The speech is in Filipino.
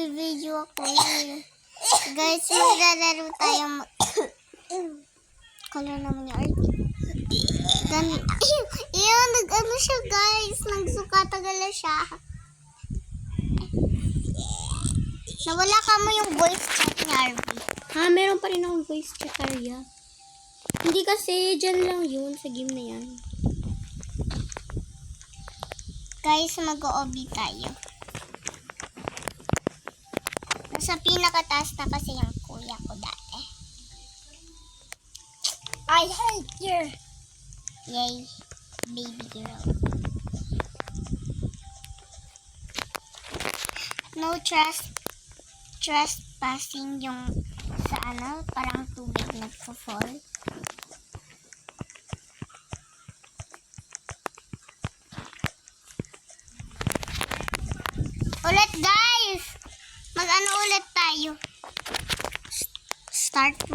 Nagbibideo ako eh. Guys, maglalaro tayo. Color naman yung RP. Iyon, nag-ano siya guys. Nagsukatagala siya. Nawala ka mo yung voice chat ni RP. Ha, meron pa rin akong voice chat, Arya. Hindi kasi, dyan lang yun sa game na yan. Guys, mag-OB tayo. Nasa pinakataas na kasi yung kuya ko dati. I hate you. Yay, baby girl. No trespassing yung sa ano, parang tubig nagpo-fall. Ulit guys! Mag-ano ulit tayo? Start